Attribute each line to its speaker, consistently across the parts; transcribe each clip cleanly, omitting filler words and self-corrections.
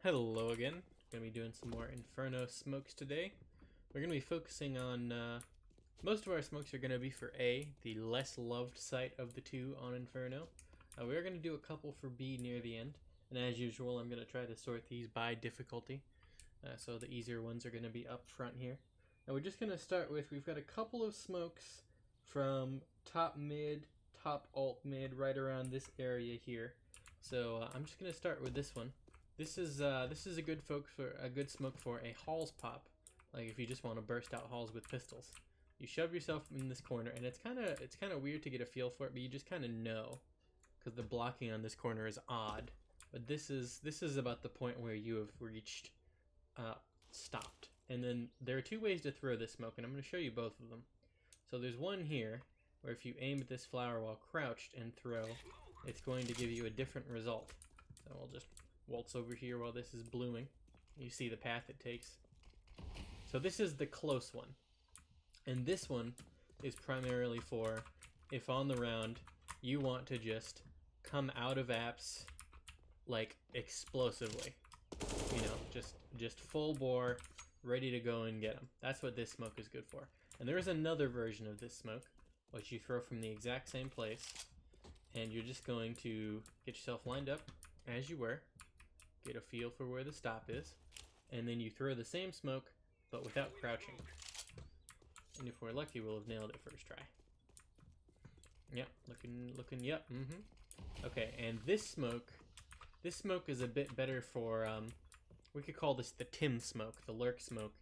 Speaker 1: Hello again. Gonna be doing some more Inferno smokes today. We're gonna be focusing on most of our smokes are gonna be for A, the less loved site of the two on Inferno. We're gonna do a couple for B near the end, and as usual, I'm gonna try to sort these by difficulty. So the easier ones are gonna be up front here. And we're just gonna start with, we've got a couple of smokes from top mid, top alt mid, right around this area here. So I'm just gonna start with this one. This is a good smoke for a halls pop, like if you just want to burst out halls with pistols. You shove yourself in this corner, and it's kind of weird to get a feel for it, but you just kind of know, because the blocking on this corner is odd. But this is about the point where you have reached stopped. And then there are two ways to throw this smoke, and I'm going to show you both of them. So there's one here where if you aim at this flower while crouched and throw, it's going to give you a different result. So we'll just waltz over here while this is blooming. You see the path it takes. So this is the close one. And this one is primarily for if on the round you want to just come out of apps like explosively. You know, just full bore, ready to go and get them. That's what this smoke is good for. And there is another version of this smoke, which you throw from the exact same place. And you're just going to get yourself lined up as you were. Get a feel for where the stop is, and then you throw the same smoke but without crouching, and if we're lucky we'll have nailed it first try. Yep, looking yep. Okay, and this smoke is a bit better for we could call this the Tim smoke, the lurk smoke,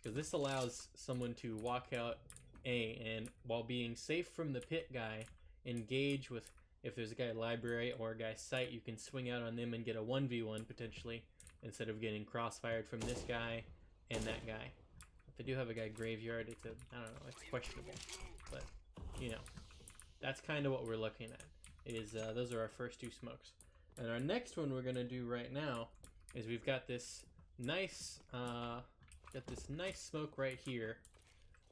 Speaker 1: because this allows someone to walk out A and while being safe from the pit guy, engage with. If there's a guy library or a guy site, you can swing out on them and get a 1v1 potentially, instead of getting crossfired from this guy and that guy. If they do have a guy graveyard, I don't know, it's questionable. But, you know, that's kind of what we're looking at. Is those are our first two smokes. And our next one we're going to do right now is we've got this nice, smoke right here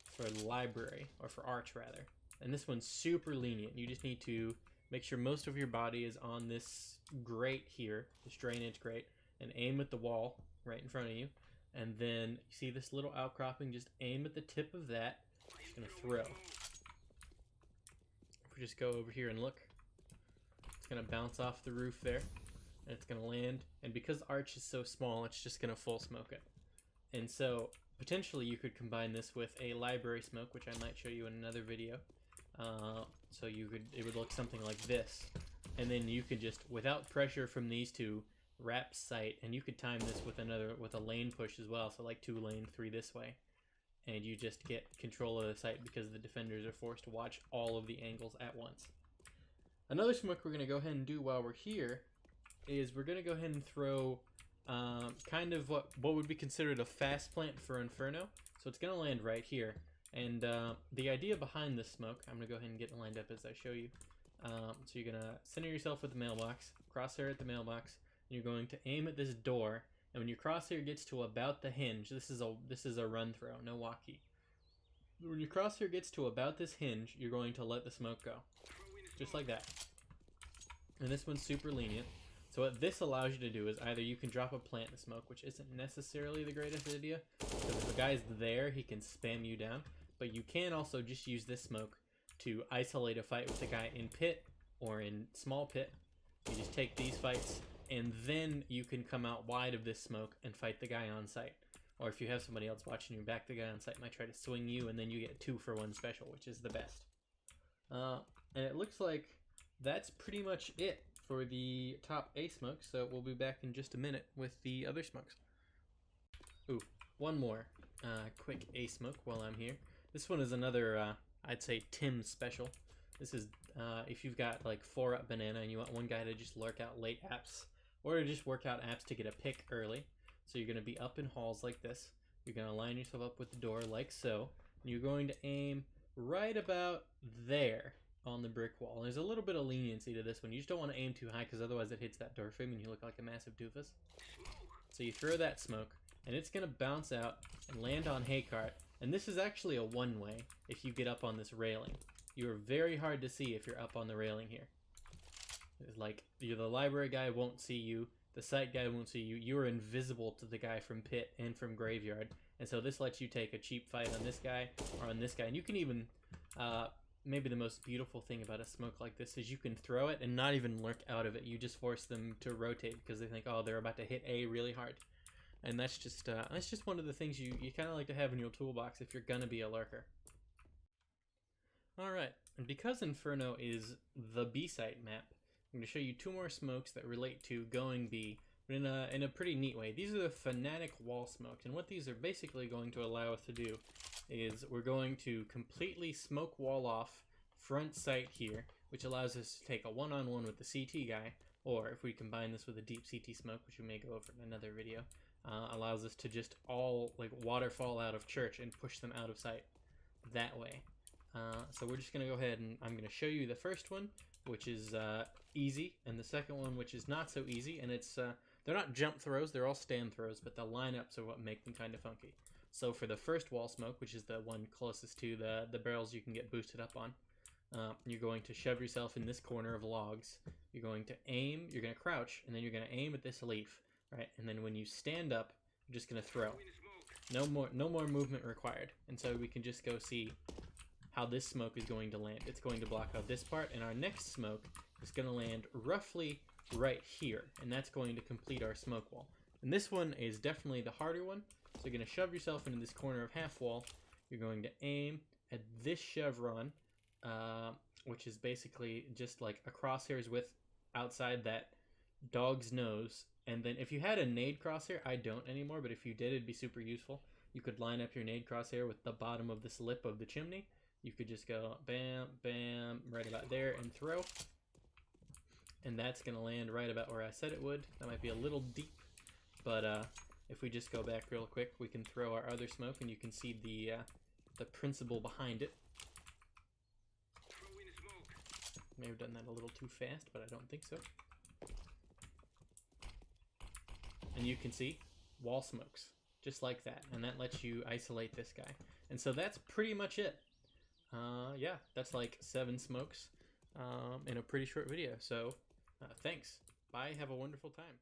Speaker 1: for library, or for arch rather. And this one's super lenient. You just need to make sure most of your body is on this grate here, this drainage grate, and aim at the wall right in front of you. And then you see this little outcropping, just aim at the tip of that. Just gonna throw. If we just go over here and look, it's gonna bounce off the roof there, and it's gonna land. And because arch is so small, it's just gonna full smoke it. And so potentially you could combine this with a library smoke, which I might show you in another video. So it would look something like this, and then you could just, without pressure from these two, wrap sight, and you could time this with a lane push as well, so like 2 lane, 3 this way, and you just get control of the site because the defenders are forced to watch all of the angles at once. Another smoke we're going to go ahead and do while we're here is we're going to go ahead and throw kind of what would be considered a fast plant for Inferno, so it's going to land right here. And the idea behind this smoke, I'm going to go ahead and get it lined up as I show you. So you're going to center yourself with the mailbox, crosshair at the mailbox, and you're going to aim at this door. And when your crosshair gets to about the hinge, this is a run throw, no walkie. When your crosshair gets to about this hinge, you're going to let the smoke go. Just like that. And this one's super lenient. So what this allows you to do is either you can drop a plant in the smoke, which isn't necessarily the greatest idea, because if a guy's there, he can spam you down. But you can also just use this smoke to isolate a fight with the guy in pit or in small pit. You just take these fights, and then you can come out wide of this smoke and fight the guy on site. Or if you have somebody else watching you back, the guy on site might try to swing you, and then you get 2-for-1 special, which is the best. And it looks like that's pretty much it for the top A smokes, so we'll be back in just a minute with the other smokes. Ooh, one more quick A smoke while I'm here. This one is another, I'd say, Tim special. This is if you've got like 4-up banana and you want one guy to just lurk out late apps, or to just work out apps to get a pick early. So you're going to be up in halls like this. You're going to line yourself up with the door like so. And you're going to aim right about there on the brick wall. And there's a little bit of leniency to this one. You just don't want to aim too high, because otherwise it hits that door frame and you look like a massive doofus. So you throw that smoke, and it's going to bounce out and land on Haycart. And this is actually a one-way if you get up on this railing. You are very hard to see if you're up on the railing here. It's like, the library guy won't see you, the sight guy won't see you. You are invisible to the guy from pit and from graveyard, and so this lets you take a cheap fight on this guy or on this guy. And you can even, maybe the most beautiful thing about a smoke like this is you can throw it and not even lurk out of it. You just force them to rotate because they think, oh, they're about to hit A really hard. And that's just one of the things you kind of like to have in your toolbox if you're gonna be a lurker. Alright, and because Inferno is the B site map, I'm going to show you 2 more smokes that relate to going B, but in a pretty neat way. These are the Fanatic wall smokes, and what these are basically going to allow us to do is we're going to completely smoke wall off front sight here, which allows us to take a one-on-one with the CT guy, or if we combine this with a deep CT smoke, which we may go over in another video, allows us to just all like waterfall out of church and push them out of sight that way. So we're just going to go ahead and I'm going to show you the first one, which is easy, and the second one, which is not so easy, and it's they're not jump throws, they're all stand throws, but the lineups are what make them kind of funky. So for the first wall smoke, which is the one closest to the barrels you can get boosted up on, you're going to shove yourself in this corner of logs. You're going to aim, you're going to crouch, and then you're going to aim at this leaf, right? And then when you stand up, you're just going to throw. No more movement required. And so we can just go see how this smoke is going to land. It's going to block out this part, and our next smoke is going to land roughly right here, and that's going to complete our smoke wall. And this one is definitely the harder one, so you're going to shove yourself into this corner of half wall. You're going to aim at this chevron, which is basically just like a crosshair's width outside that dog's nose. And then if you had a nade crosshair, I don't anymore, but if you did, it'd be super useful. You could line up your nade crosshair with the bottom of this lip of the chimney. You could just go bam, bam, right about there and throw. And that's going to land right about where I said it would. That might be a little deep, but if we just go back real quick, we can throw our other smoke, and you can see the principle behind it. May have done that a little too fast, but I don't think so. And you can see wall smokes, just like that, and that lets you isolate this guy. And so that's pretty much it. Yeah, that's like 7 smokes in a pretty short video. So thanks. Bye. Have a wonderful time.